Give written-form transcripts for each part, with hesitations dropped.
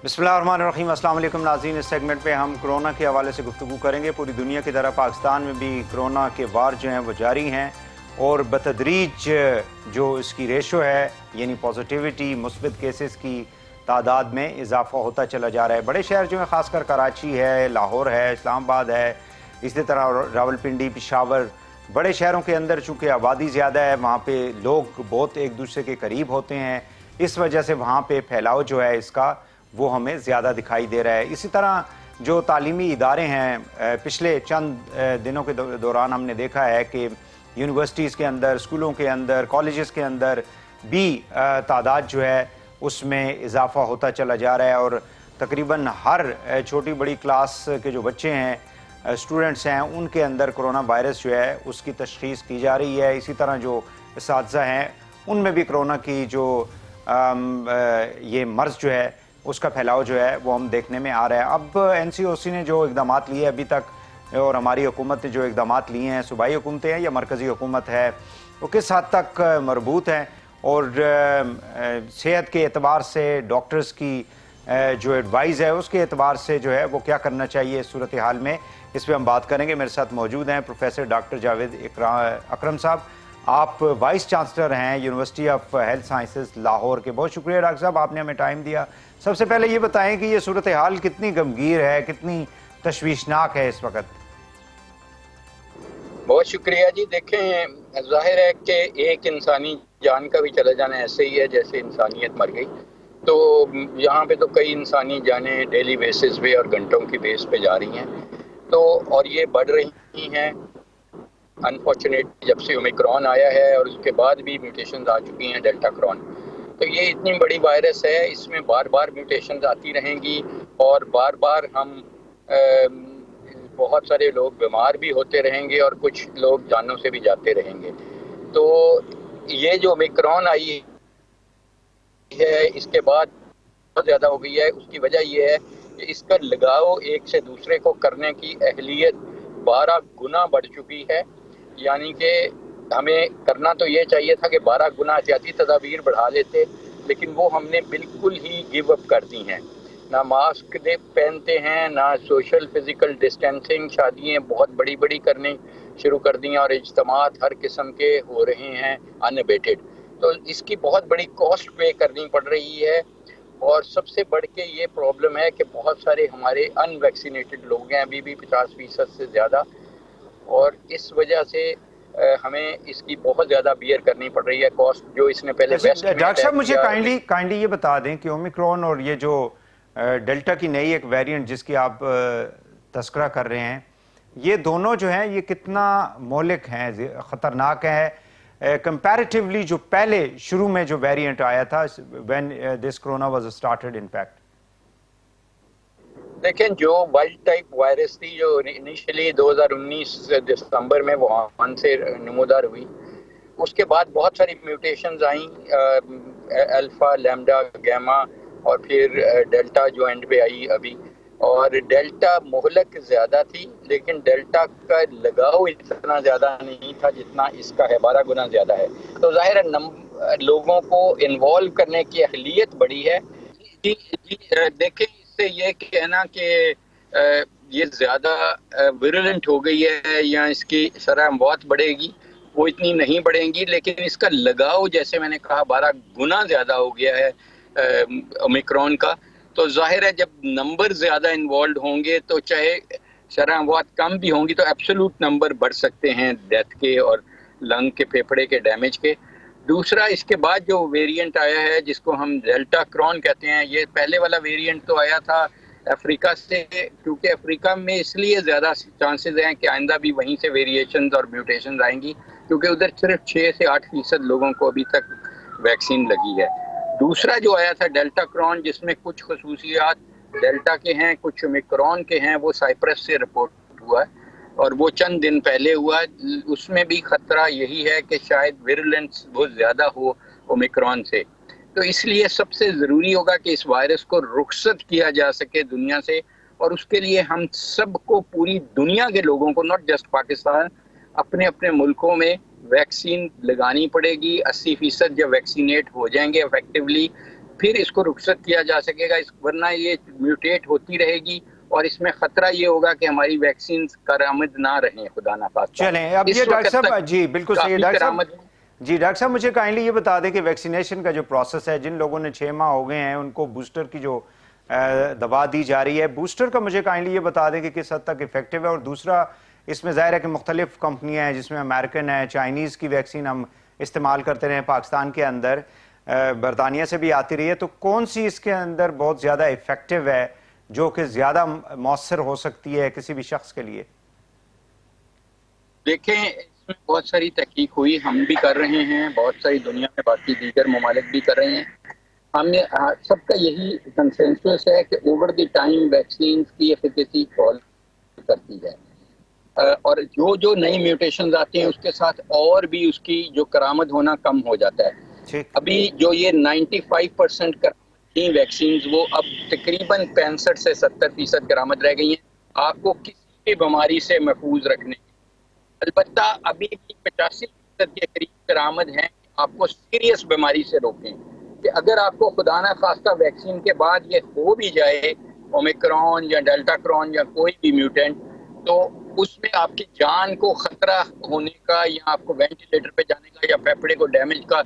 बिस्मिल्लाहिर्रहमानिर्रहीम। अस्सलाम वालेकुम नाज़रीन। इस सेगमेंट पे हम कोरोना के हवाले से गुफ्तगू करेंगे। पूरी दुनिया की तरह पाकिस्तान में भी कोरोना के वार जो हैं वो जारी हैं और बतदरीज जो इसकी रेशो है यानी पॉजिटिविटी मुस्बत केसेस की तादाद में इजाफा होता चला जा रहा है। बड़े शहर जो हैं ख़ासकर कराची है, लाहौर है, इस्लामाबाद है, इसी तरह रावलपिंडी, पेशावर, बड़े शहरों के अंदर चूँकि आबादी ज़्यादा है, वहाँ पे लोग बहुत एक दूसरे के करीब होते हैं। इस वजह से वहाँ पे फैलाव जो है इसका वो हमें ज़्यादा दिखाई दे रहा है। इसी तरह जो तालीमी इदारे हैं, पिछले चंद दिनों के दौरान हमने देखा है कि यूनिवर्सिटीज़ के अंदर, स्कूलों के अंदर, कॉलेजेस के अंदर भी तादाद जो है उसमें इजाफा होता चला जा रहा है और तकरीबन हर छोटी बड़ी क्लास के जो बच्चे हैं, स्टूडेंट्स हैं, उनके अंदर कोरोना वायरस जो है उसकी तशख़ीस की जा रही है। इसी तरह जो असातिज़ा हैं उनमें भी कोरोना की जो ये मर्ज़ जो है उसका फैलाव जो है वो हम देखने में आ रहा है। अब NCOC ने जो इकदाम लिए अभी तक और हमारी हुकूमत ने जो इकदाम लिए हैं, सूबाई हुकूमतें हैं या मरकज़ी हुकूमत है, वो किस हद तक मरबूत हैं और सेहत के एतबार से डॉक्टर्स की जो एडवाइस है उसके एतबार से जो है वो क्या करना चाहिए इस सूरत हाल में, इस पर हम बात करेंगे। मेरे साथ मौजूद हैं प्रोफेसर डॉक्टर जावेद अकरम साहब। आप वाइस चांसलर हैं university of health sciences Lahore के। बहुत शुक्रिया डॉक्टर साहब, आपने हमें टाइम दिया। सबसे पहले ये बताएं कि ये सूरत हाल कितनी गमगीर है, कितनी तशवीशनाक है इस वक्त। बहुत शुक्रिया जी। देखें, जाहिर है कि एक इंसानी जान का भी चला जाना ऐसे ही है जैसे इंसानियत मर गई। तो यहाँ पे तो कई इंसानी जानें डेली बेसिस पे और घंटों की बेस पे जा रही हैं, तो और ये बढ़ रही हैं। अनफॉर्चुनेट जब से ओमिक्रॉन आया है और उसके बाद भी म्यूटेशंस आ चुकी हैं डेल्टा क्रॉन, तो ये इतनी बड़ी वायरस है, इसमें बार बार म्यूटेशंस आती रहेंगी और बार बार हम बहुत सारे लोग बीमार भी होते रहेंगे और कुछ लोग जानों से भी जाते रहेंगे। तो ये जो ओमिक्रॉन आई है इसके बाद बहुत ज़्यादा हो गई है। उसकी वजह ये है कि इसका लगाव एक से दूसरे को करने की अहलियत 12 गुना बढ़ चुकी है। यानी कि हमें करना तो ये चाहिए था कि 12 गुना एहतियाती तदाबीर बढ़ा लेते, लेकिन वो हमने बिल्कुल ही गिव अप कर दी हैं। ना मास्क पहनते हैं, ना सोशल फिज़िकल डिस्टेंसिंग, शादियाँ बहुत बड़ी बड़ी करनी शुरू कर दी हैं और इज्तिमात हर किस्म के हो रहे हैं अनअबेटेड। तो इसकी बहुत बड़ी कॉस्ट पे करनी पड़ रही है और सबसे बढ़ के ये प्रॉब्लम है कि बहुत सारे हमारे अनवैक्सीनेटेड लोग हैं, अभी भी 50% से ज़्यादा, और इस वजह से हमें इसकी बहुत ज़्यादा बियर करनी पड़ रही है कॉस्ट जो इसने पहले वेस्ट में। डॉक्टर साहब मुझे काइंडली ये बता दें कि ओमिक्रॉन और ये जो डेल्टा की नई एक वेरिएंट जिसकी आप तस्करा कर रहे हैं, ये दोनों जो हैं ये कितना मौलिक हैं, ख़तरनाक है कंपैरेटिवली जो पहले शुरू में जो वेरिएंट आया था when this corona was started in fact. देखें, जो वाइल्ड टाइप वायरस थी जो इनिशियली 2019 दिसंबर में वुहान से नमूदार हुई, उसके बाद बहुत सारी म्यूटेशंस आई, अल्फा, लैम्डा, गैमा और फिर डेल्टा जो एंड पे आई अभी। और डेल्टा मोहलक ज़्यादा थी लेकिन डेल्टा का लगाव इतना ज़्यादा नहीं था जितना इसका है, 12 गुना ज़्यादा है। तो जाहिर है लोगों को इन्वॉल्व करने की अहलियत बढ़ी है। जी जी, देखें, इससे ये कहना कि ये ज़्यादा विरुलेंट हो गई है या इसकी शरह बहुत बढ़ेगी, वो इतनी नहीं बढ़ेंगी, लेकिन इसका लगाव जैसे मैंने कहा 12 गुना ज़्यादा हो गया है ओमिक्रॉन का। तो जाहिर है जब नंबर ज़्यादा इन्वॉल्व होंगे तो चाहे शरह बहुत कम भी होंगी तो एब्सोल्यूट नंबर बढ़ सकते हैं डेथ के और लंग के, फेफड़े के डैमेज के। दूसरा, इसके बाद जो वेरिएंट आया है जिसको हम डेल्टा क्रॉन कहते हैं, ये पहले वाला वेरिएंट तो आया था अफ्रीका से, क्योंकि अफ्रीका में इसलिए ज़्यादा चांसेस हैं कि आइंदा भी वहीं से वेरिएशंस और म्यूटेशंस आएंगी, क्योंकि उधर सिर्फ 6 से 8% लोगों को अभी तक वैक्सीन लगी है। दूसरा जो आया था डेल्टा क्रॉन, जिसमें कुछ खसूसियात डेल्टा के हैं कुछ ओमिक्रॉन के हैं, वो साइप्रस से रिपोर्ट हुआ है और वो चंद दिन पहले हुआ। उसमें भी खतरा यही है कि शायद विरुलेंस बहुत ज़्यादा हो ओमिक्रॉन से। तो इसलिए सबसे ज़रूरी होगा कि इस वायरस को रुखसत किया जा सके दुनिया से, और उसके लिए हम सबको, पूरी दुनिया के लोगों को, नॉट जस्ट पाकिस्तान, अपने अपने मुल्कों में वैक्सीन लगानी पड़ेगी। 80% जब वैक्सीनेट हो जाएंगे इफेक्टिवली, फिर इसको रुखसत किया जा सकेगा, वरना ये म्यूटेट होती रहेगी और इसमें खतरा ये होगा कि हमारी वैक्सीन करामद ना रहे, खुदा ना खास्ता। चलें, अब ये इस डॉक्टर वक्त साहब, तक जी बिल्कुल सही है काफी डॉक्टर साहब। करामद। जी डॉक्टर साहब, मुझे काइंडली ये बता दें कि वैक्सीनेशन का जो प्रोसेस है, जिन लोगों ने 6 माह हो गए हैं उनको बूस्टर की जो दवा दी जा रही है, बूस्टर का मुझे काइंडली ये बता दें कि किस हद तक इफेक्टिव है। और दूसरा, इसमें ज़ाहिर है कि मुख्तलिफ कंपनियां हैं, जिसमें अमेरिकन है, चाइनीज़ की वैक्सीन हम इस्तेमाल करते रहे पाकिस्तान के अंदर, बरतानिया से भी आती रही है, तो कौन सी इसके अंदर बहुत ज़्यादा इफेक्टिव है, जो कि ज़्यादा मौसर हो सकती है किसी भी शख्स के लिए? देखें, इसमें बहुत सारी तहकीक हुई, हम भी कर रहे हैं, बहुत सारी दुनिया में बाकी दीगर ममालिक भी कर रहे हैं। हमने सबका यही कंसेंसस है कि ओवर द टाइम वैक्सीन की एफिकेसी फॉल करती है, और जो जो नई म्यूटेशन आती हैं उसके साथ और भी उसकी जो करामद होना कम हो जाता है। ठीक। अभी जो ये 95% करामद वैक्सीन, वो अब तकरीबन 65 से 70% करामद रह गई हैं आपको किसी भी बीमारी से महफूज रखने की। अलबत्ता अभी भी 85% के करीब करामद हैं आपको सीरियस बीमारी से रोकें, कि अगर आपको खुदा ना खास्ता वैक्सीन के बाद ये हो भी जाए ओमिक्रॉन या डेल्टा क्रॉन या कोई भी म्यूटेंट, तो उसमें आपकी जान को खतरा होने का या आपको वेंटिलेटर पे जाने का या फेफड़े को डैमेज का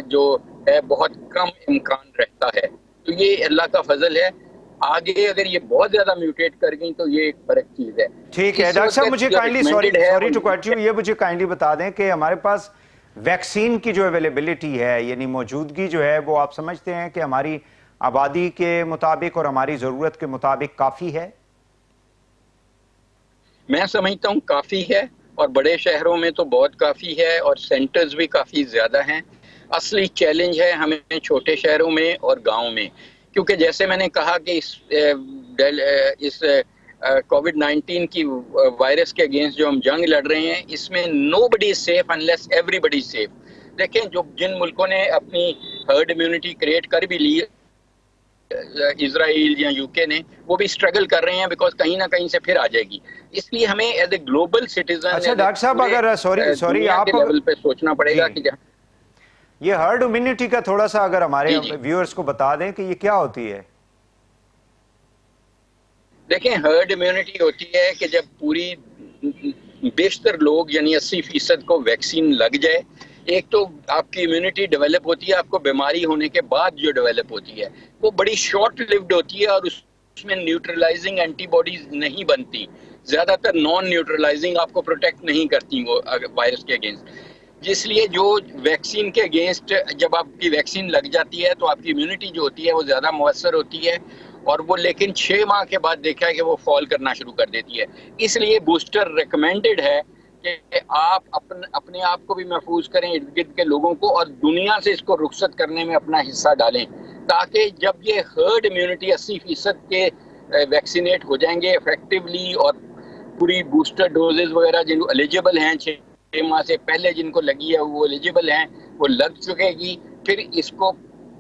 जो है बहुत कम इम्कान रहता है। तो ये अल्लाह का फजल है। आगे अगर ये बहुत ज्यादा म्यूटेट कर गई तो ये एक फर्क चीज है। ठीक है डॉक्टर साहब, मुझे kindly sorry to cut you, ये मुझे काइंडली बता दें कि हमारे पास वैक्सीन की जो अवेलेबिलिटी है, यानी मौजूदगी जो है, वो आप समझते हैं कि हमारी आबादी के मुताबिक और हमारी ज़रूरत के मुताबिक काफ़ी है? मैं समझता हूँ काफ़ी है, और बड़े शहरों में तो बहुत काफ़ी है और सेंटर्स भी काफ़ी ज़्यादा हैं। असली चैलेंज है हमें छोटे शहरों में और गाँव में, क्योंकि जैसे मैंने कहा कि इस कोविड-19 की वायरस के अगेंस्ट जो हम जंग लड़ रहे हैं, इसमें nobody is safe unless everybody safe. देखें, जो जिन मुल्कों ने अपनी हर्ड इम्यूनिटी क्रिएट कर भी ली, इजराइल या यूके ने, वो भी स्ट्रगल कर रहे हैं बिकॉज कहीं ना कहीं से फिर आ जाएगी। इसलिए हमें एज ए ग्लोबल सिटीजन, अच्छा डॉक्टर साहब, अगर सॉरी आप लेवल पे सोचना पड़ेगा कि ये हर्ड इम्यूनिटी का थोड़ा सा अगर हमारे व्यूअर्स को बता दें कि ये क्या होती है। देखें, हर्ड इम्यूनिटी होती है कि जब पूरी बेशतर लोग यानी 80% को वैक्सीन लग जाए। एक तो आपकी इम्यूनिटी डेवलप होती है, आपको बीमारी होने के बाद जो डेवलप होती है वो बड़ी शॉर्ट लिव्ड होती है और उसमें न्यूट्रलाइजिंग एंटीबॉडीज नहीं बनती, ज्यादातर नॉन न्यूट्रलाइजिंग आपको प्रोटेक्ट नहीं करती वो वायरस के अगेंस्ट। इसलिए जो वैक्सीन के अगेंस्ट जब आपकी वैक्सीन लग जाती है तो आपकी इम्यूनिटी जो होती है वो ज़्यादा मुअस्सर होती है, और वो लेकिन 6 माह के बाद देखा है कि वो फॉल करना शुरू कर देती है। इसलिए बूस्टर रिकमेंडेड है कि आप अपने आप को भी महफूज करें, इर्द गिर्द के लोगों को, और दुनिया से इसको रुखसत करने में अपना हिस्सा डालें, ताकि जब ये हर्ड इम्यूनिटी 80% के वैक्सीनेट हो जाएंगे इफेक्टिवली, और पूरी बूस्टर डोजेज वगैरह जिनको एलिजिबल हैं 6 माह से पहले जिनको लगी है वो एलिजिबल हैं, वो लग चुकेगी, फिर इसको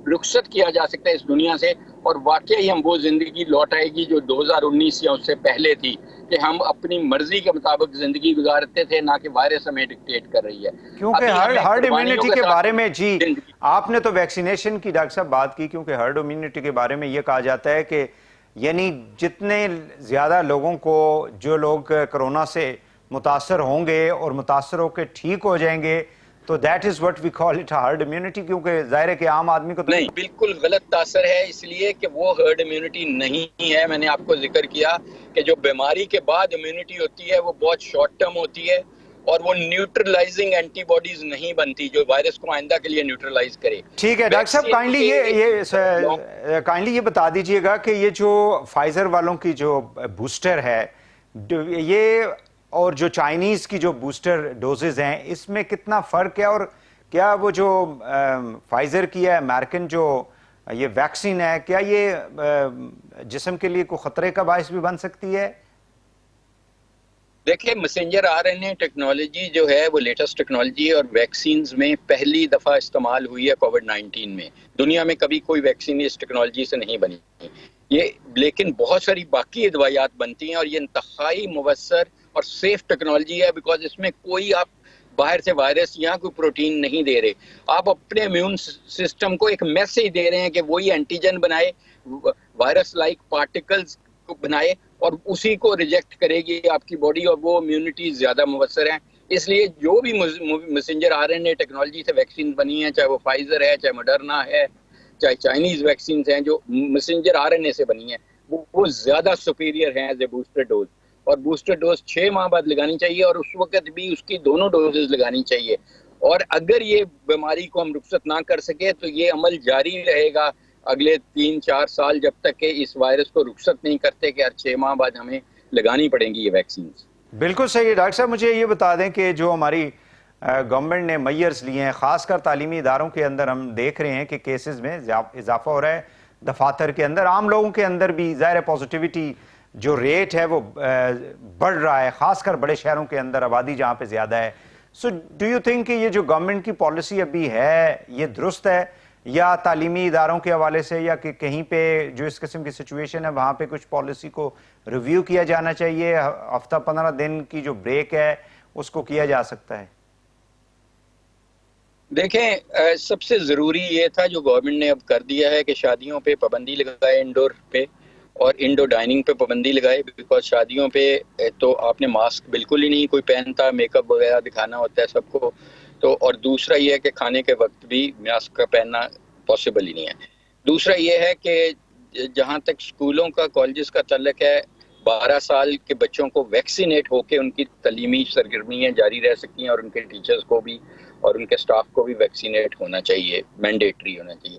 रुखसत किया जा सकता है इस दुनिया से, और वाकई हम वो जिंदगी लौट आएगी जो 2019 या उससे पहले थी, कि हम अपनी मर्जी के मुताबिक जिंदगी गुजारते थे, ना कि वायरस हमें डिक्टेट कर रही है। क्योंकि हर्ड इम्यूनिटी के बारे में, जी आपने तो वैक्सीनेशन की डॉक्टर साहब बात की, क्योंकि हर्ड इम्यूनिटी के बारे में ये कहा जाता है कि यानी जितने ज्यादा लोगों को, जो लोग कोरोना से मुतासर होंगे और मुतासर होकर ठीक हो जाएंगे, तो that is what we call it herd immunity, क्योंकि जाहिर है कि आम आदमी को तो नहीं, बिल्कुल गलत तासर है, इसलिए कि वो हर्ड इम्यूनिटी नहीं है। मैंने आपको जिक्र किया कि जो बीमारी के बाद इम्यूनिटी होती है वो बहुत शॉर्ट टर्म होती है, और वो न्यूट्रलाइजिंग एंटीबॉडीज नहीं बनती जो वायरस को आइंदा के लिए न्यूट्रलाइज करे। ठीक है डॉक्टर साहब, काइंडली ये बता दीजिएगा कि ये जो फाइजर वालों की जो बूस्टर है, ये और जो चाइनीज की जो बूस्टर डोजेज हैं, इसमें कितना फर्क है, और क्या वो जो फाइजर की है, अमेरिकन जो ये वैक्सीन है, क्या ये जिस्म के लिए कोई खतरे का बायस भी बन सकती है? देखिए, मैसेंजर आरएनए टेक्नोलॉजी जो है वो लेटेस्ट टेक्नोलॉजी है, और वैक्सीन्स में पहली दफ़ा इस्तेमाल हुई है कोविड-19 में। दुनिया में कभी कोई वैक्सीन इस टेक्नोलॉजी से नहीं बनी ये, लेकिन बहुत सारी बाकी दवाइयात बनती हैं, और ये इंतहाई मुवस्सर और सेफ टेक्नोलॉजी है, बिकॉज इसमें कोई आप बाहर से वायरस या कोई प्रोटीन नहीं दे रहे। आप अपने इम्यून सिस्टम को एक मैसेज दे रहे हैं कि वही एंटीजन बनाए, वायरस लाइक पार्टिकल्स को बनाए और उसी को रिजेक्ट करेगी आपकी बॉडी, और वो इम्यूनिटी ज्यादा मुवस्सर है। इसलिए जो भी मैसेंजर आरएनए टेक्नोलॉजी से वैक्सीन बनी है, चाहे वो फाइजर है, चाहे मॉडर्ना है, चाहे चाइनीज वैक्सीन हैं जो मैसेंजर आरएनए से बनी है, वो ज्यादा सुपीरियर है एज ए बूस्टर डोज। और बूस्टर डोज 6 माह बाद लगानी चाहिए और उस वक्त भी उसकी दोनों डोजेज लगानी चाहिए। और अगर ये बीमारी को हम रुखसत ना कर सके तो ये अमल जारी रहेगा अगले 3-4 साल, जब तक कि इस वायरस को रुखसत नहीं करते कि हर 6 माह बाद हमें लगानी पड़ेंगी ये वैक्सीन। बिल्कुल सही है डॉक्टर साहब। मुझे ये बता दें कि जो हमारी गवर्नमेंट ने मेजर्स लिए हैं, खासकर तालीमी इदारों के अंदर हम देख रहे हैं कि केसेस में इजाफा हो रहा है, दफातर के अंदर, आम लोगों के अंदर भी ज़ाहिर पॉजिटिविटी जो रेट है वो बढ़ रहा है, खासकर बड़े शहरों के अंदर, आबादी जहाँ पे ज़्यादा है। सो डू यू थिंक कि ये जो गवर्नमेंट की पॉलिसी अभी है ये दुरुस्त है, या तालीमी इदारों के हवाले से या कि कहीं पे जो इस किस्म की सिचुएशन है वहाँ पे कुछ पॉलिसी को रिव्यू किया जाना चाहिए, हफ्ता 15 दिन की जो ब्रेक है उसको किया जा सकता है? देखें, सबसे ज़रूरी ये था जो गवर्नमेंट ने अब कर दिया है कि शादियों पे पाबंदी लगाए, इंडोर पे और इंडोर डाइनिंग पे पाबंदी लगाए। बिकॉज शादियों पे तो आपने मास्क बिल्कुल ही नहीं कोई पहनता, मेकअप वगैरह दिखाना होता है सबको। तो और दूसरा ये है कि खाने के वक्त भी मास्क का पहनना पॉसिबल ही नहीं है। दूसरा ये है कि जहाँ तक स्कूलों का, कॉलेजेस का तल्लक है, 12 साल के बच्चों को वैक्सीनेट होकर उनकी तलीमी सरगर्मियाँ जारी रह सकती हैं और उनके टीचर्स को भी और उनके स्टाफ को भी वैक्सीनेट होना चाहिए, मैंडेटरी होना चाहिए।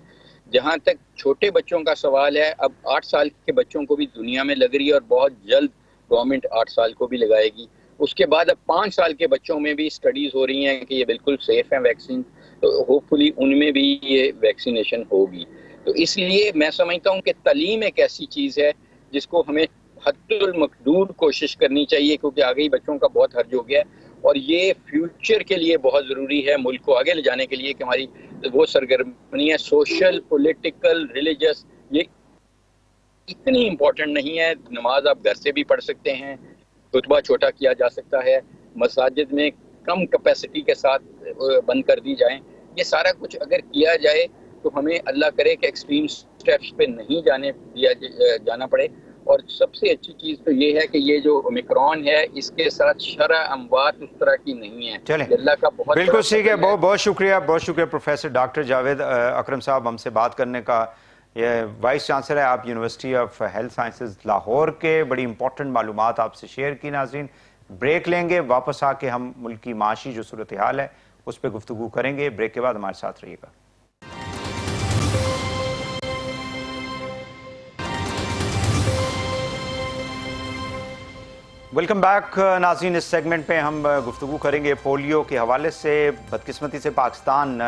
जहाँ तक छोटे बच्चों का सवाल है, अब 8 साल के बच्चों को भी दुनिया में लग रही है और बहुत जल्द गवर्नमेंट 8 साल को भी लगाएगी। उसके बाद अब 5 साल के बच्चों में भी स्टडीज हो रही हैं कि ये बिल्कुल सेफ है वैक्सीन, तो होपफुली उनमें भी ये वैक्सीनेशन होगी। तो इसलिए मैं समझता हूँ कि तालीम एक ऐसी चीज़ है जिसको हमें हद्दुल मकदूर कोशिश करनी चाहिए, क्योंकि आगे ही बच्चों का बहुत हर्ज हो गया है और ये फ्यूचर के लिए बहुत ज़रूरी है, मुल्क को आगे ले जाने के लिए, कि हमारी वो सरगर्मी है सोशल, पॉलिटिकल, रिलीजियस, ये इतनी इम्पोर्टेंट नहीं है। नमाज आप घर से भी पढ़ सकते हैं, खुतबा छोटा किया जा सकता है, मसाजिद में कम कैपेसिटी के साथ बंद कर दी जाए। ये सारा कुछ अगर किया जाए तो हमें अल्लाह करे कि एक्सट्रीम स्टेप्स पे नहीं जाना पड़े। और सबसे अच्छी चीज तो ये है कि ये जो ओमिक्रॉन है इसके साथ शरअ अमवात उस तरह की नहीं है। चले अल्लाह का बहुत बिल्कुल ठीक है। बहुत शुक्रिया प्रोफेसर डॉक्टर जावेद अकरम साहब हमसे बात करने का। ये वाइस चांसलर है आप university of health sciences Lahore के, बड़ी इंपॉर्टेंट मालूमात आपसे शेयर की। नाज़रीन, ब्रेक लेंगे, वापस आके हम मुल्क की माशी जो सूरत हाल है उस पर गुफ्तगू करेंगे। ब्रेक के बाद हमारे साथ रहिएगा। वेलकम बैक नाज़रीन। इस सेगमेंट पे हम गुफ्तगू करेंगे पोलियो के हवाले से। बदकिस्मती से पाकिस्तान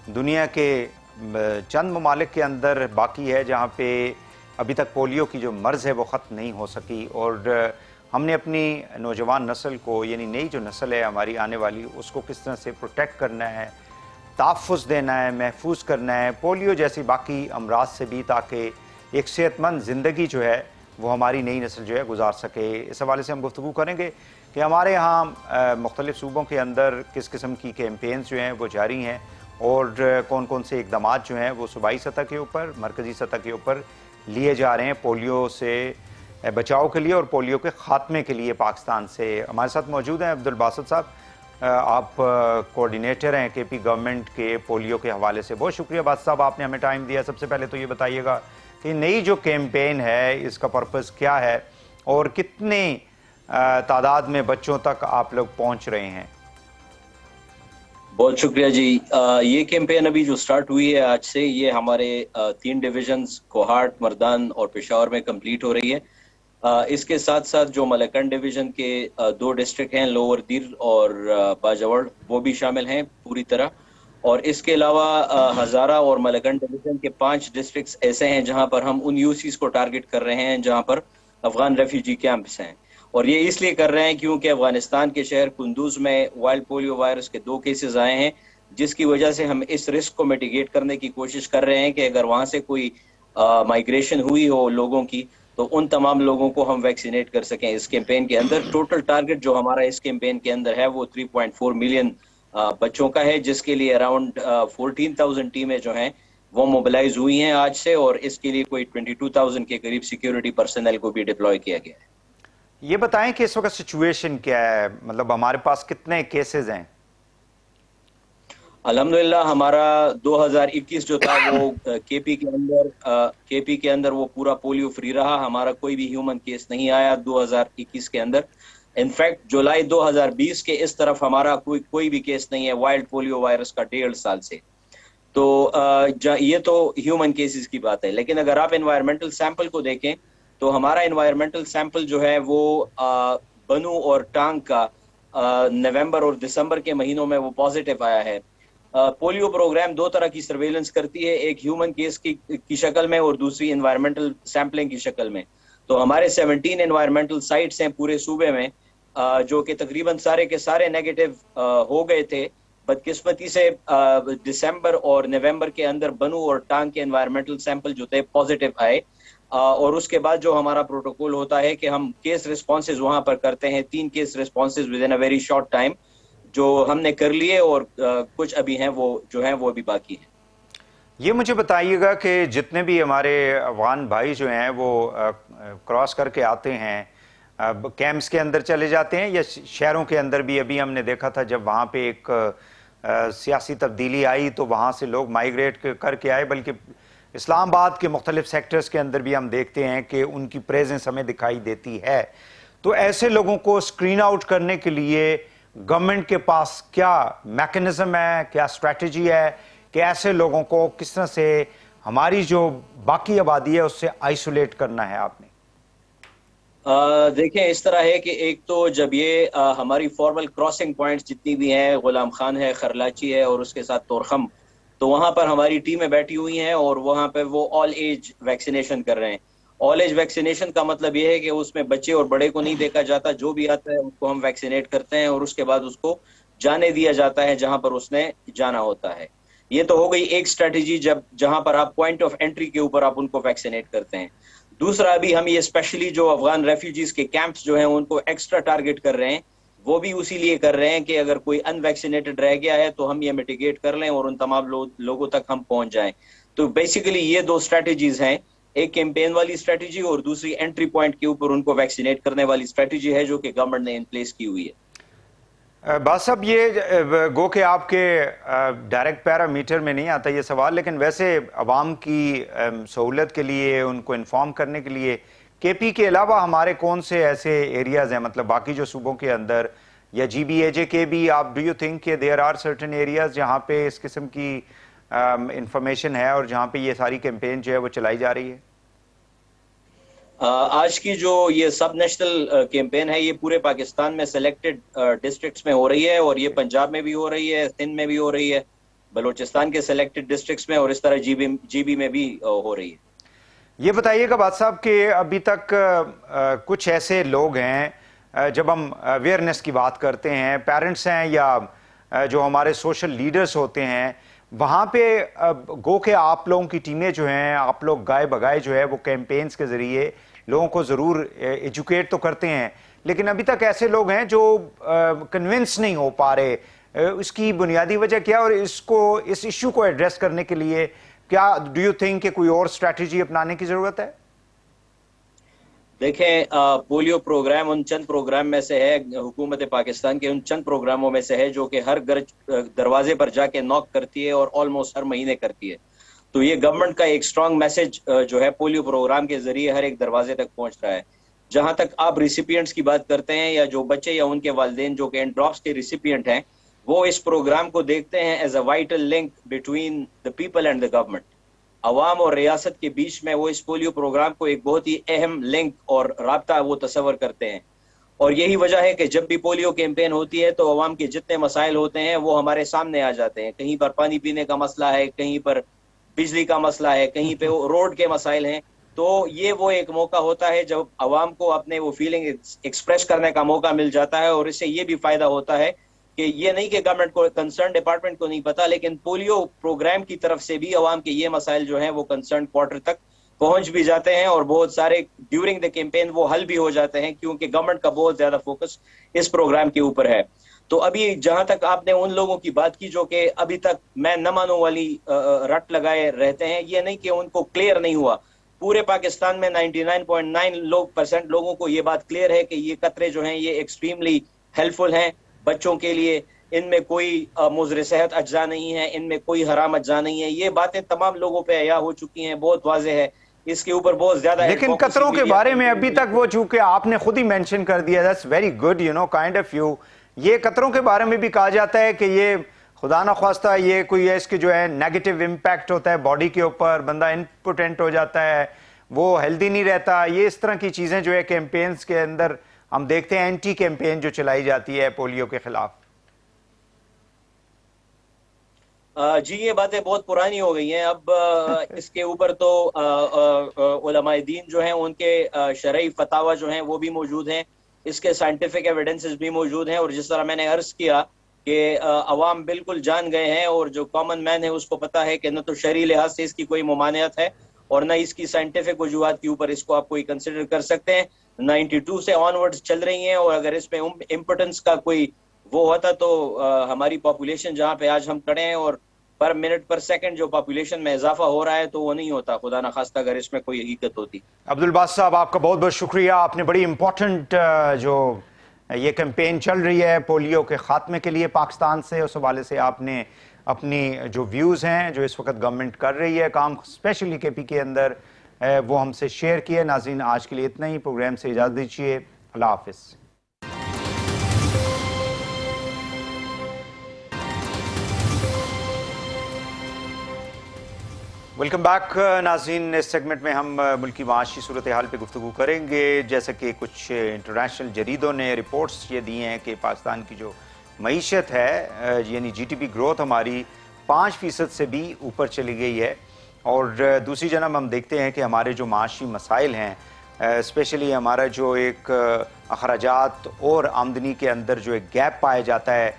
दुनिया के चंद ममालिक के अंदर बाकी है जहाँ पे अभी तक पोलियो की जो मर्ज़ है वो ख़त्म नहीं हो सकी, और हमने अपनी नौजवान नस्ल को, यानी नई जो नस्ल है हमारी आने वाली, उसको किस तरह से प्रोटेक्ट करना है, तहफ़्फ़ुज़ देना है, महफूज करना है पोलियो जैसी बाकी अमराज से भी, ताकि एक सेहतमंद ज़िंदगी जो है वो हमारी नई नस्ल जो है गुजार सके। इस हवाले से हम गुफ्तगू करेंगे कि हमारे यहाँ मुख्तलिफ़ सूबों के अंदर किस किस्म की कैंपेन्स जो हैं वो जारी हैं और कौन कौन से इक़दाम जो हैं वो सूबाई सतह के ऊपर, मरकज़ी सतह के ऊपर लिए जा रहे हैं पोलियो से बचाव के लिए और पोलियो के ख़ात्मे के लिए। पाकिस्तान से हमारे साथ मौजूद हैं अब्दुल बासित साहब, आप कोऑर्डिनेटर हैं KP गवर्नमेंट के पोलियो के हवाले से। बहुत शुक्रिया बासित साहब, आपने हमें टाइम दिया। सबसे पहले तो ये बताइएगा कि नई जो कैंपेन है इसका पर्पस क्या है और कितने तादाद में बच्चों तक आप लोग पहुंच रहे हैं? बहुत शुक्रिया जी। ये कैंपेन अभी जो स्टार्ट हुई है आज से, ये हमारे 3 डिविजन्स कोहाट, मर्दान और पेशावर में कंप्लीट हो रही है। इसके साथ साथ जो मलकन डिवीजन के 2 डिस्ट्रिक्ट हैं, लोअर दीर और बाजवड़, वो भी शामिल हैं पूरी तरह। और इसके अलावा हज़ारा और मलकन डिवीजन के 5 डिस्ट्रिक्ट्स ऐसे हैं जहां पर हम उन यूसीज को टारगेट कर रहे हैं जहां पर अफगान रेफ्यूजी कैंप्स हैं। और ये इसलिए कर रहे हैं क्योंकि अफगानिस्तान के शहर कुंदूज में वाइल्ड पोलियो वायरस के 2 केसेस आए हैं, जिसकी वजह से हम इस रिस्क को मिटिगेट करने की कोशिश कर रहे हैं कि अगर वहां से कोई माइग्रेशन हुई हो लोगों की, तो उन तमाम लोगों को हम वैक्सीनेट कर सकें इस कैंपेन के अंदर। टोटल टारगेट जो हमारा इस कैंपेन के अंदर है वो 3.4 मिलियन बच्चों का है, जिसके लिए अराउंड 14,000 टीमें जो हैं वो मोबिलाइज हुई हैं आज से, और इसके लिए कोई 22,000 के करीब सिक्योरिटी पर्सनल को भी डिप्लॉय किया गया है। ये बताएं कि इस वक्त सिचुएशन क्या है, मतलब हमारे पास कितने केसेस हैं? अल्हम्दुलिल्लाह हमारा 2021 जो था वो केपी के अंदर वो पूरा पोलियो फ्री रहा। हमारा कोई भी ह्यूमन केस नहीं आया 2021 के अंदर। इनफैक्ट जुलाई 2020 के इस तरफ हमारा कोई भी केस नहीं है वाइल्ड पोलियो वायरस का 1.5 साल से। तो ये तो ह्यूमन केसेस की बात है, लेकिन अगर आप एनवायरमेंटल सैंपल को देखें तो हमारा एनवायरमेंटल सैंपल जो है वो बनू और टांग का नवंबर और दिसंबर के महीनों में वो पॉजिटिव आया है। पोलियो प्रोग्राम दो तरह की सर्वेलेंस करती है, एक ह्यूमन केस की शक्ल में और दूसरी एनवायरमेंटल सैंपलिंग की शक्ल में। तो हमारे 17 एनवायरमेंटल साइट्स हैं पूरे सूबे में, जो कि तकरीबन सारे के सारे नेगेटिव हो गए थे। बदकिस्मती से दिसंबर और नवंबर के अंदर बनू और टांग के एनवायरमेंटल सैंपल जो थे पॉजिटिव आए, और उसके बाद जो हमारा प्रोटोकॉल होता है कि हम केस रिस्पॉन्सेज वहां पर करते हैं। 3 case responses with in a very short time जो हमने कर लिए, और कुछ अभी हैं वो जो हैं वो अभी बाकी हैं। ये मुझे बताइएगा कि जितने भी हमारे अफगान भाई जो हैं वो क्रॉस करके आते हैं, कैंप्स के अंदर चले जाते हैं या शहरों के अंदर भी? अभी हमने देखा था जब वहाँ पे एक सियासी तब्दीली आई तो वहाँ से लोग माइग्रेट करके आए, बल्कि इस्लामाबाद के मुख्तलिफ सेक्टर्स के अंदर भी हम देखते हैं कि उनकी प्रेजेंस हमें दिखाई देती है। तो ऐसे लोगों को स्क्रीन आउट करने के लिए गवर्नमेंट के पास क्या मैकेनिज्म है, क्या स्ट्रैटेजी है कि ऐसे लोगों को किस तरह से हमारी जो बाकी आबादी है उससे आइसोलेट करना है आपने? देखें, इस तरह है कि एक तो जब ये हमारी फॉर्मल क्रॉसिंग पॉइंट्स जितनी भी हैं, गुलाम खान है, खरलाची है और उसके साथ तोरखम, तो वहां पर हमारी टीमें बैठी हुई हैं और वहां पर वो ऑल एज वैक्सीनेशन कर रहे हैं। ऑल एज वैक्सीनेशन का मतलब ये है कि उसमें बच्चे और बड़े को नहीं देखा जाता, जो भी आता है उसको हम वैक्सीनेट करते हैं और उसके बाद उसको जाने दिया जाता है जहां पर उसने जाना होता है। ये तो हो गई एक स्ट्रेटेजी जहां पर आप पॉइंट ऑफ एंट्री के ऊपर आप उनको वैक्सीनेट करते हैं। दूसरा, अभी हम ये स्पेशली जो अफगान रेफ्यूजीज के कैंप्स जो हैं उनको एक्स्ट्रा टारगेट कर रहे हैं। वो भी उसी लिए कर रहे हैं कि अगर कोई अनवैक्सीनेटेड रह गया है तो हम ये मिटिगेट कर लें और उन तमाम लोगों तक हम पहुंच जाएं। तो बेसिकली ये दो स्ट्रेटेजीज हैं, एक कैंपेन वाली स्ट्रेटेजी और दूसरी एंट्री पॉइंट के ऊपर उनको वैक्सीनेट करने वाली स्ट्रेटेजी है जो कि गवर्नमेंट ने इन प्लेस की हुई है। बात साहब, ये गो के आपके डायरेक्ट पैरामीटर में नहीं आता ये सवाल, लेकिन वैसे अवाम की सहूलत के लिए, उनको इन्फॉर्म करने के लिए केपी के अलावा हमारे कौन से ऐसे एरियाज हैं, मतलब बाकी जो सूबों के अंदर या GBAJ के भी, आप डू यू थिंक कि देयर आर सर्टेन एरियाज जहाँ पे इस किस्म की इंफॉर्मेशन है और जहाँ पे ये सारी कैंपेन जो है वो चलाई जा रही है? आज की जो ये सब नेशनल कैंपेन है ये पूरे पाकिस्तान में सिलेक्टेड डिस्ट्रिक्ट्स में हो रही है, और ये पंजाब में भी हो रही है, सिंध में भी हो रही है, बलूचिस्तान के सिलेक्टेड डिस्ट्रिक्ट्स में, और इस तरह जीबी में भी हो रही है। ये बताइएगा बात साहब कि अभी तक कुछ ऐसे लोग हैं, जब हम अवेयरनेस की बात करते हैं, पेरेंट्स हैं या जो हमारे सोशल लीडर्स होते हैं, वहाँ पे गो के आप लोगों की टीमें जो हैं, आप लोग गाय बगाए जो है वो कैंपेन्स के ज़रिए लोगों को ज़रूर एजुकेट तो करते हैं, लेकिन अभी तक ऐसे लोग हैं जो कन्विंस नहीं हो पा रहे। इसकी बुनियादी वजह क्या, और इस इशू को एड्रेस करने के लिए क्या डू यू थिंक कि कोई और स्ट्रैटेजी अपनाने की ज़रूरत है? देखें, पोलियो प्रोग्राम उन चंद प्रोग्राम में से है, हुकूमत पाकिस्तान के उन चंद प्रोग्रामों में से है जो कि हर घर दरवाजे पर जाके नॉक करती है और ऑलमोस्ट हर महीने करती है। तो ये गवर्नमेंट का एक स्ट्रांग मैसेज जो है पोलियो प्रोग्राम के जरिए हर एक दरवाजे तक पहुंच रहा है। जहां तक आप रिसिपियंट्स की बात करते हैं या जो बच्चे या उनके वालिदैन जो कि एंड ड्रॉप्स के रिसिपियंट हैं, वो इस प्रोग्राम को देखते हैं as a vital link between the people and the government. अवाम और रियासत के बीच में वो इस पोलियो प्रोग्राम को एक बहुत ही अहम लिंक और राब्ता वो तस्वर करते हैं। और यही वजह है कि जब भी पोलियो कैंपेन होती है तो अवाम के जितने मसाइल होते हैं वो हमारे सामने आ जाते हैं। कहीं पर पानी पीने का मसला है, कहीं पर बिजली का मसला है, कहीं पे रोड के मसाइल हैं। तो ये वो एक मौका होता है जब अवाम को अपने वो फीलिंग एक्सप्रेस करने का मौका मिल जाता है, और इससे ये भी फायदा होता है कि ये नहीं कि गवर्नमेंट को, कंसर्न डिपार्टमेंट को नहीं पता, लेकिन पोलियो प्रोग्राम की तरफ से भी अवाम के ये मसाइल जो हैं वो कंसर्न क्वार्टर तक पहुंच भी जाते हैं और बहुत सारे ड्यूरिंग द कैंपेन वो हल भी हो जाते हैं, क्योंकि गवर्नमेंट का बहुत ज्यादा फोकस इस प्रोग्राम के ऊपर है। तो अभी जहां तक आपने उन लोगों की बात की जो कि अभी तक मैं न मानो वाली रट लगाए रहते हैं, ये नहीं कि उनको क्लियर नहीं हुआ। पूरे पाकिस्तान में 99.9% लोगों को ये बात क्लियर है कि ये कतरे जो हैं ये एक्सट्रीमली हेल्पफुल हैं बच्चों के लिए। इनमें कोई मुज़र सेहत अज्जा नहीं है, इनमें कोई हराम अज्जा नहीं है। ये बातें तमाम लोगों पे अया हो चुकी हैं, बहुत वाज़ेह है। इसके ऊपर बहुत ज्यादा, लेकिन कतरों के बारे में अभी तक वो, चूंकि आपने खुद ही मेंशन कर दिया, that's very good, you know, kind of you. ये कतरों के बारे में भी कहा जाता है कि ये खुदा ना ख्वास्ता ये कोई है, इसके जो है नेगेटिव इम्पैक्ट होता है बॉडी के ऊपर, बंदा इम्पोटेंट हो जाता है, वो हेल्दी नहीं रहता। ये इस तरह की चीजें जो है कैंपेन्स के अंदर हम देखते हैं, एंटी कैंपेन जो चलाई जाती है पोलियो के खिलाफ। जी ये बातें बहुत पुरानी हो गई हैं अब। इसके ऊपर तो उलमाए दीन जो हैं उनके शरई फतावा जो हैं वो भी मौजूद हैं, इसके साइंटिफिक एविडेंसेस भी मौजूद हैं। और जिस तरह मैंने अर्ज किया कि अवाम बिल्कुल जान गए हैं और जो कॉमन मैन है उसको पता है कि न तो शरई लिहाज से इसकी कोई ममानियत है और न इसकी साइंटिफिक वजूहात के ऊपर इसको आप कोई कंसिडर कर सकते हैं। 92 से ऑनवर्ड्स चल रही हैं और अगर इसमें इम्पोर्टेंस का कोई वो होता तो हमारी पॉपुलेशन जहाँ पे आज हम खड़े हैं और पर मिनट पर सेकंड जो पॉपुलेशन में इजाफा हो रहा है तो वो नहीं होता, खुदा ना खास्ता अगर इसमें कोई हकीकत होती। अब्दुल बास साहब, आपका बहुत बहुत शुक्रिया। आपने बड़ी इंपॉर्टेंट जो ये कैंपेन चल रही है पोलियो के खात्मे के लिए पाकिस्तान से, उस हवाले से आपने अपनी जो व्यूज़ हैं जो इस वक्त गवर्नमेंट कर रही है काम स्पेशली KP के अंदर, वो हमसे शेयर किए। नाज़रीन, आज के लिए इतना ही। प्रोग्राम से इजाज़त दीजिए। अल्लाह हाफिज़। वेलकम बैक नाज़रीन। इस सेगमेंट में हम मुल्की माशी सूरत हाल पर गुफ्तगू करेंगे। जैसे कि कुछ इंटरनेशनल जरीदों ने रिपोर्ट्स ये दी हैं कि पाकिस्तान की जो मईशत है यानी GDP ग्रोथ हमारी 5% से भी ऊपर चली गई है। और दूसरी जानब हम देखते हैं कि हमारे जो माशी मसाइल हैं, स्पेशली हमारा जो एक अखराजात और आमदनी के अंदर जो एक गैप पाया जाता है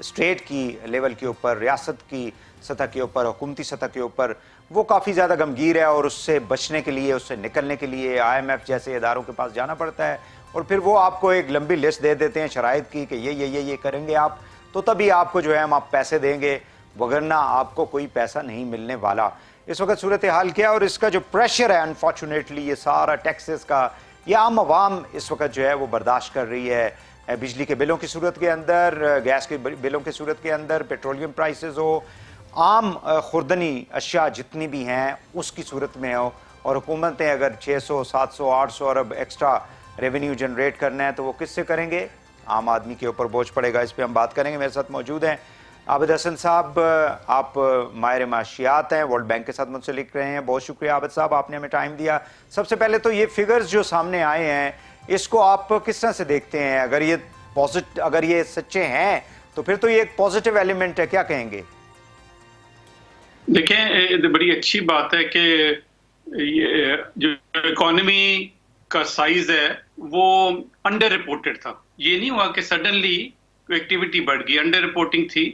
स्टेट की लेवल के ऊपर, रियासत की सतह के ऊपर, हुकूमती सतह के ऊपर, वो काफ़ी ज़्यादा गमगीर है। और उससे बचने के लिए, उससे निकलने के लिए IMF जैसे इदारों के पास जाना पड़ता है और फिर वो आपको एक लंबी लिस्ट दे देते हैं शराइत की कि ये करेंगे आप तो तभी आपको जो है हम आप पैसे देंगे, वगरना आपको कोई पैसा नहीं मिलने वाला। इस वक्त सूरत हाल क्या है और इसका जो प्रेशर है अनफॉर्चुनेटली ये सारा टैक्सेस का, ये आम आवाम इस वक्त जो है वो बर्दाश्त कर रही है। बिजली के बिलों की सूरत के अंदर, गैस के बिलों की सूरत के अंदर, पेट्रोलियम प्राइसेस हो, आम खुर्दनी अशिया जितनी भी हैं उसकी सूरत में हो। और हुकूमतें अगर 600, 700, 800 अरब एक्स्ट्रा रेवेन्यू जनरेट करना है तो वो किससे करेंगे? आम आदमी के ऊपर बोझ पड़ेगा। इस पर हम बात करेंगे। मेरे साथ मौजूद हैं आबिद हसन साहब, आप माहिर माशियात हैं, वर्ल्ड बैंक के साथ मुंसलिक रहे हैं। बहुत शुक्रिया आबिद साहब, आपने हमें टाइम दिया। सबसे पहले तो ये फिगर्स जो सामने आए हैं इसको आप किस तरह से देखते हैं? अगर ये सच्चे हैं तो फिर तो ये एक पॉजिटिव एलिमेंट है, क्या कहेंगे? देखें, बड़ी अच्छी बात है कि ये जो इकोनॉमी का साइज है वो अंडर रिपोर्टेड था। ये नहीं हुआ कि सडनली एक्टिविटी बढ़ गई, अंडर रिपोर्टिंग थी।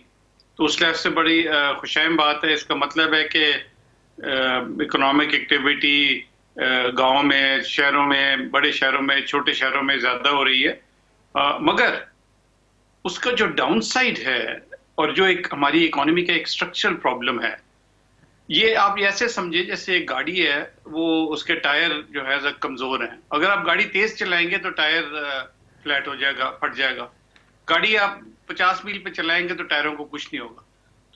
तो उस लिहाज से बड़ी खुशाइम बात है। इसका मतलब है कि इकोनॉमिक एक्टिविटी गाँव में, शहरों में, बड़े शहरों में, छोटे शहरों में ज़्यादा हो रही है। मगर उसका जो डाउन साइड है और जो एक हमारी इकोनॉमी का एक स्ट्रक्चरल प्रॉब्लम है, ये आप ऐसे समझिए जैसे एक गाड़ी है, वो उसके टायर जो है कमज़ोर हैं। अगर आप गाड़ी तेज़ चलाएंगे तो टायर फ्लैट हो जाएगा, फट जाएगा। गाड़ी आप 50 मील पे चलाएंगे तो टायरों को कुछ नहीं होगा।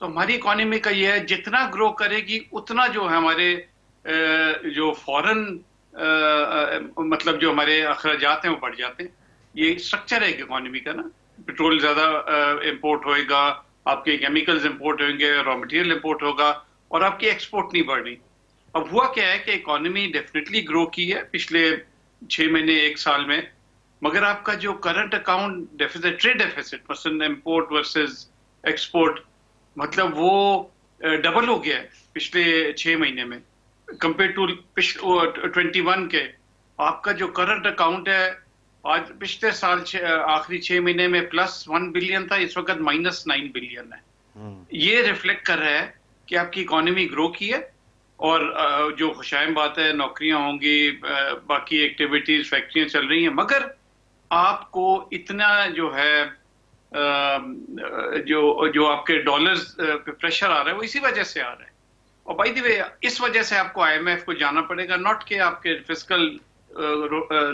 तो हमारी इकोनॉमी का ये है, जितना ग्रो करेगी उतना जो है हमारे जो फॉरेन मतलब जो हमारे अखराजात हैं वो बढ़ जाते हैं। ये स्ट्रक्चर है इकोनॉमी का ना। पेट्रोल ज़्यादा इम्पोर्ट होएगा, आपके केमिकल्स इम्पोर्ट होंगे, रॉ मटेरियल इम्पोर्ट होगा और आपकी एक्सपोर्ट नहीं बढ़ रही। अब हुआ क्या है कि इकोनॉमी डेफिनेटली ग्रो की है पिछले 6 महीने, 1 साल में, मगर आपका जो current account deficit, trade deficit, मसलन इम्पोर्ट वर्सेस एक्सपोर्ट, मतलब वो डबल हो गया है पिछले 6 महीने में कंपेयर टू 21 के। आपका जो करंट अकाउंट है आज पिछले साल आखिरी 6 महीने में +1 बिलियन था, इस वक्त -9 बिलियन है। ये रिफ्लेक्ट कर रहा है कि आपकी इकोनॉमी ग्रो की है और जो खुशाइम बात है, नौकरियां होंगी, बाकी एक्टिविटीज, फैक्ट्रियां चल रही हैं, मगर आपको इतना जो है जो आपके डॉलर्स पे प्रेशर आ रहा है वो इसी वजह से आ रहा है। और बाय द वे इस वजह से आपको आईएमएफ को जाना पड़ेगा, नॉट कि आपके फिजिकल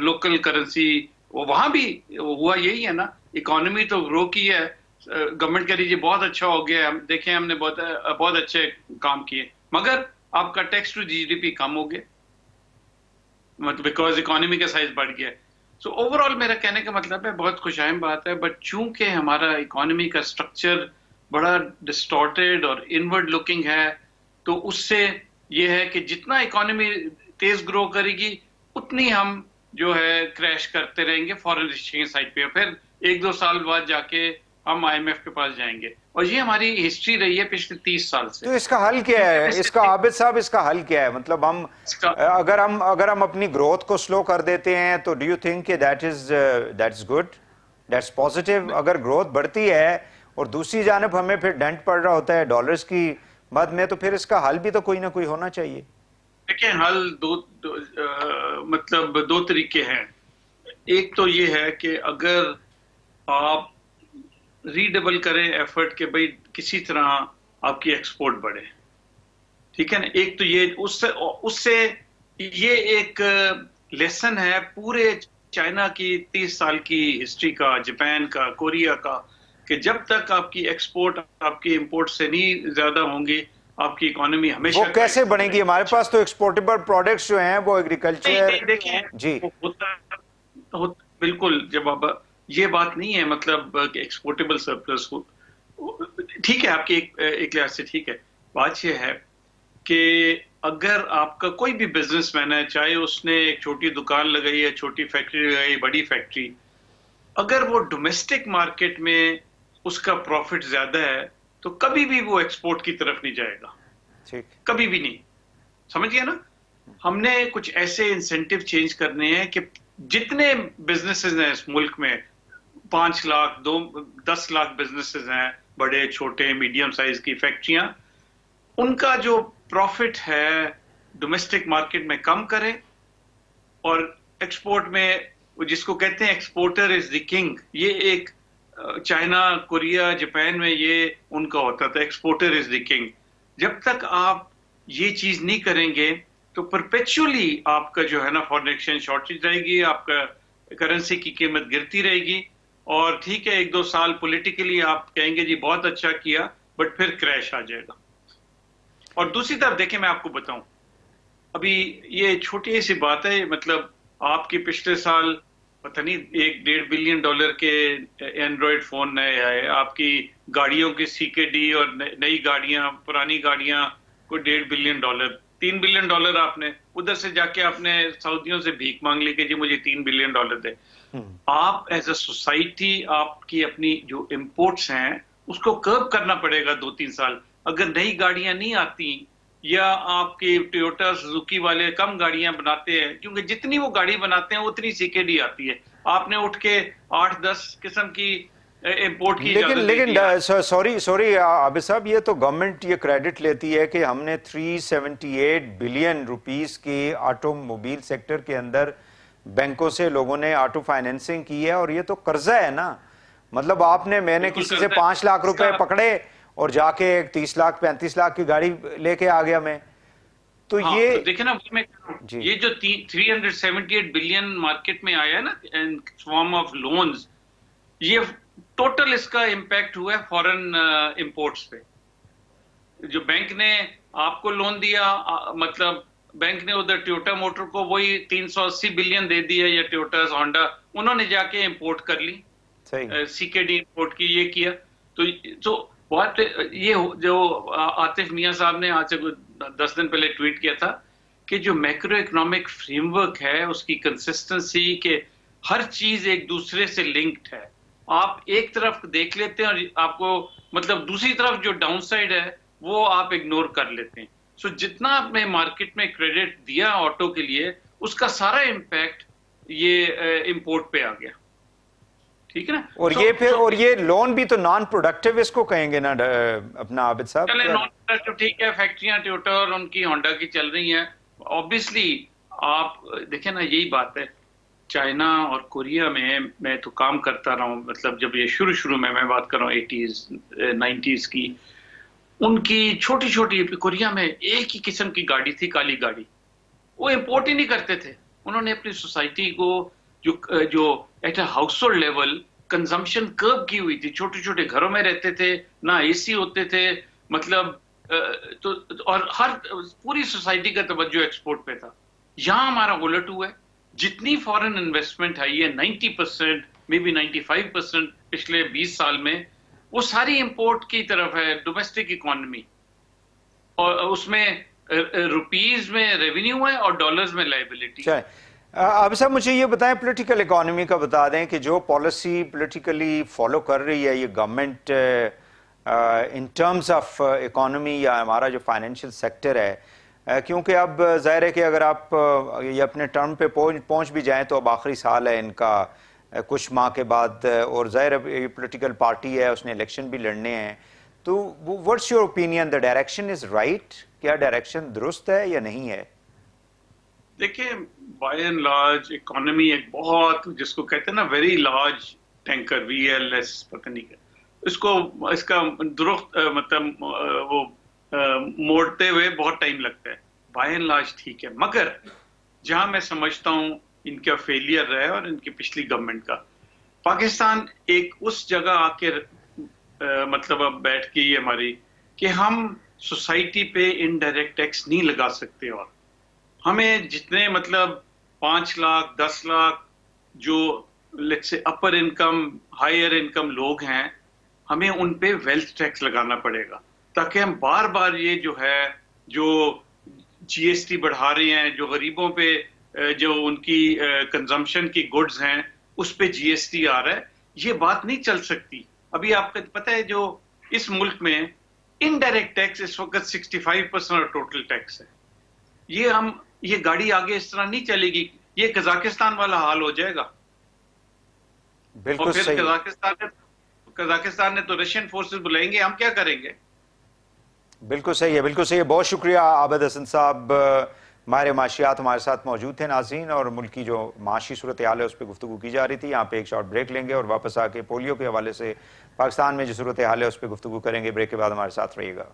लोकल करेंसी, वो वहां भी हुआ यही है ना, इकोनॉमी तो ग्रो की है, गवर्नमेंट कह रही है बहुत अच्छा हो गया, हम देखें हमने बहुत अच्छे काम किए, मगर आपका टैक्स टू जीडीपी कम हो गया, मतलब बिकॉज इकोनॉमी का साइज बढ़ गया। सो ओवरऑल मेरा कहने का मतलब है बहुत खुशाइम बात है, बट चूंकि हमारा इकोनॉमी का स्ट्रक्चर बड़ा डिस्टॉर्टेड और इनवर्ड लुकिंग है, तो उससे ये है कि जितना इकोनॉमी तेज ग्रो करेगी उतनी हम जो है क्रैश करते रहेंगे फॉरेन एक्सचेंज साइड पे, फिर 1-2 साल बाद जाके हम आईएमएफ के पास जाएंगे। और ये हमारी हिस्ट्री रही है पिछले 30 साल से। तो इसका हल क्या है? इसका आबिद साहब, इसका हल क्या है? मतलब अगर हम अपनी ग्रोथ को स्लो कर देते हैं तो डू यू थिंक कि that is good, that's positive? अगर ग्रोथ बढ़ती है और दूसरी जानब हमें फिर डेंट पड़ रहा होता है डॉलर्स की मद में, तो फिर इसका हल भी तो कोई ना कोई होना चाहिए। देखिए, हल मतलब दो तरीके हैं। एक तो ये है कि अगर आप रीडबल करें एफर्ट के भाई किसी तरह आपकी एक्सपोर्ट बढ़े, ठीक है ना, एक तो ये उससे ये एक लेसन है पूरे चाइना की 30 साल की हिस्ट्री का, जापान का, कोरिया का, कि जब तक आपकी एक्सपोर्ट आपकी इंपोर्ट से नहीं ज्यादा होंगी, आपकी इकोनॉमी हमेशा वो कैसे बनेगी? हमारे पास तो एक्सपोर्टेबल प्रोडक्ट्स जो हैं वो एग्रीकल्चर। देखिए जी बिल्कुल, जब आप ये बात नहीं है मतलब एक्सपोर्टेबल सरप्लस हो, ठीक है, आपकी एक लिहाज से ठीक है। बात यह है कि अगर आपका कोई भी बिजनेसमैन है, चाहे उसने एक छोटी दुकान लगाई है, छोटी फैक्ट्री लगाई, बड़ी फैक्ट्री, अगर वो डोमेस्टिक मार्केट में उसका प्रॉफिट ज्यादा है तो कभी भी वो एक्सपोर्ट की तरफ नहीं जाएगा, ठीक, कभी भी नहीं। समझिए ना, हमने कुछ ऐसे इंसेंटिव चेंज करने हैं कि जितने बिजनेसेस हैं इस मुल्क में, 5 लाख 10 लाख बिजनेसेस हैं, बड़े छोटे मीडियम साइज की फैक्ट्रियां, उनका जो प्रॉफिट है डोमेस्टिक मार्केट में कम करें और एक्सपोर्ट में, जिसको कहते हैं एक्सपोर्टर इज द किंग, ये एक चाइना, कोरिया, जापान में ये उनका होता था, एक्सपोर्टर इज द किंग। जब तक आप ये चीज नहीं करेंगे तो परपेचुअली आपका जो है ना फॉरेन एक्सचेंज शॉर्टेज रहेगी, आपका करेंसी की कीमत गिरती रहेगी, और ठीक है 1-2 साल पॉलिटिकली आप कहेंगे जी बहुत अच्छा किया, बट फिर क्रैश आ जाएगा। और दूसरी तरफ देखें, मैं आपको बताऊं, अभी ये छोटी सी बात है, मतलब आपकी पिछले साल पता नहीं $1-1.5 बिलियन के एंड्रॉयड फोन नए आए, आपकी गाड़ियों की सीकेडी और नई गाड़ियां, पुरानी गाड़ियां को $1.5 बिलियन, $3 बिलियन आपने उधर से जाके आपने सऊदियों से भीख मांग ली कि जी मुझे $3 बिलियन दे। आप एज अ सोसाइटी आपकी अपनी जो इंपोर्ट्स हैं उसको कर्ब करना पड़ेगा 2-3 साल। अगर नई गाड़ियां नहीं आती या आपके टोयोटा सुजुकी वाले कम गाड़ियां बनाते हैं, क्योंकि जितनी वो गाड़ी बनाते हैं उतनी सीकेडी आती है, आपने उठ के 8-10 किस्म की इंपोर्ट की। लेकिन सॉरी आबिद साहब, ये तो गवर्नमेंट ये क्रेडिट लेती है कि हमने 378 बिलियन रुपीस की ऑटोमोबाइल सेक्टर के अंदर बैंकों से लोगों ने ऑटो फाइनेंसिंग की है, और ये तो कर्जा है ना। मतलब मैंने किसी से 5 लाख रुपए पकड़े और जाके 30 लाख 35 लाख की गाड़ी लेके आ गया मैं। तो हाँ, ये तो देखे ना, ये जो 378 बिलियन मार्केट में आया है ना इन फॉर्म ऑफ लोन्स, ये टोटल इसका इंपैक्ट हुआ है फॉरेन इंपोर्ट्स पे। जो बैंक ने आपको लोन दिया, मतलब बैंक ने उधर टोयोटा मोटर को वही 380 बिलियन दे दिया, या टोयोटा होंडा, उन्होंने जाके इंपोर्ट कर ली, सीकेडी इंपोर्ट की, ये किया। तो बहुत ये जो आतिफ मियां साहब ने आज से 10 दिन पहले ट्वीट किया था कि जो मैक्रो इकोनॉमिक फ्रेमवर्क है उसकी कंसिस्टेंसी के हर चीज एक दूसरे से लिंक्ड है। आप एक तरफ देख लेते हैं और आपको मतलब दूसरी तरफ जो डाउनसाइड है वो आप इग्नोर कर लेते हैं। सो जितना आपने मार्केट में क्रेडिट दिया ऑटो के लिए, उसका सारा इंपैक्ट ये इंपोर्ट पे आ गया। ठीक है ना। और ये लोन भी तो नॉन प्रोडक्टिव इसको कहेंगे ना अपना आबिद साहब। चले नॉन प्रोडक्टिव ठीक है, फैक्ट्रियां टोयोटा और उनकी होंडा की चल रही हैं। ऑब्वियसली आप देखें ना, यही बात है, चाइना और कोरिया में मैं तो काम करता रहा हूँ, मतलब जब ये शुरू में मैं बात कर रहा हूँ 80s 90s की, उनकी छोटी छोटी कोरिया में एक ही किस्म की गाड़ी थी, काली गाड़ी, वो इंपोर्ट ही नहीं करते थे। उन्होंने अपनी सोसाइटी को जो at household level consumption curve की हुई थी, छोटे छोटे घरों में रहते थे, ना एसी होते थे, मतलब तो और हर पूरी सोसाइटी का तवज्जो एक्सपोर्ट पे था। यहां हमारा उलट हुआ है, जितनी फॉरेन इन्वेस्टमेंट आई है 90% मे बी 95% पिछले 20 साल में, वो सारी इंपोर्ट की तरफ है, डोमेस्टिक इकोनॉमी, और उसमें रुपीज में रेवेन्यू है और डॉलर्स में लायबिलिटी। अब साहब मुझे ये बताएं, पॉलिटिकल इकोनॉमी का बता दें कि जो पॉलिसी पॉलिटिकली फॉलो कर रही है ये government in terms of economy या हमारा जो फाइनेंशियल सेक्टर है, क्योंकि अब जाहिर है कि अगर आप ये अपने टर्म पे पहुंच भी जाएं तो अब आखिरी साल है इनका कुछ माह के बाद, और जाहिर है ये पॉलिटिकल पार्टी है, उसने इलेक्शन भी लड़ने हैं, तो what's your opinion, the direction is right? क्या डायरेक्शन दुरुस्त है या नहीं है? देखिए, बाय एंड लार्ज इकोनॉमी एक बहुत, जिसको कहते हैं ना वेरी लार्ज टैंकर, VLS पता नहीं क्या, इसका दुरुस्त मतलब वो मोड़ते हुए बहुत टाइम लगता है। बाय एंड लार्ज ठीक है, मगर जहां मैं समझता हूं इनका फेलियर रहा है और इनकी पिछली गवर्नमेंट का, पाकिस्तान एक उस जगह आके मतलब अब बैठ गई है हमारी कि हम सोसाइटी पे इनडायरेक्ट टैक्स नहीं लगा सकते, और हमें जितने मतलब 5 लाख 10 लाख जो let's say upper income higher income लोग हैं, हमें उन पे वेल्थ टैक्स लगाना पड़ेगा, ताकि हम बार बार ये जो है जो GST बढ़ा रहे हैं, जो गरीबों पे जो उनकी कंजम्पशन की गुड्स हैं उस पे GST आ रहा है, ये बात नहीं चल सकती। अभी आपको पता है जो इस मुल्क में इनडायरेक्ट टैक्स इस वक्त 65% टोटल टैक्स है। ये गाड़ी आगे इस तरह नहीं चलेगी, ये कजाकिस्तान वाला हाल हो जाएगा। बिल्कुल और फिर सही। कजाकिस्तान ने तो रशियन फोर्सेस बुलाएंगे, हम क्या करेंगे? बिल्कुल सही है, बिल्कुल सही है। बहुत शुक्रिया आबिद हसन साहब, माहिर माशियात हमारे साथ मौजूद थे नाज़रीन, और मुल्क की जो माशी सूरत हाल है उस पर गुफ्तगू की जा रही थी। यहाँ पे एक शॉर्ट ब्रेक लेंगे और वापस आके पोलियो के हवाले से पाकिस्तान में जो सूरत हाल है उस पर गुफ्तगू करेंगे। ब्रेक के बाद हमारे साथ रहिएगा।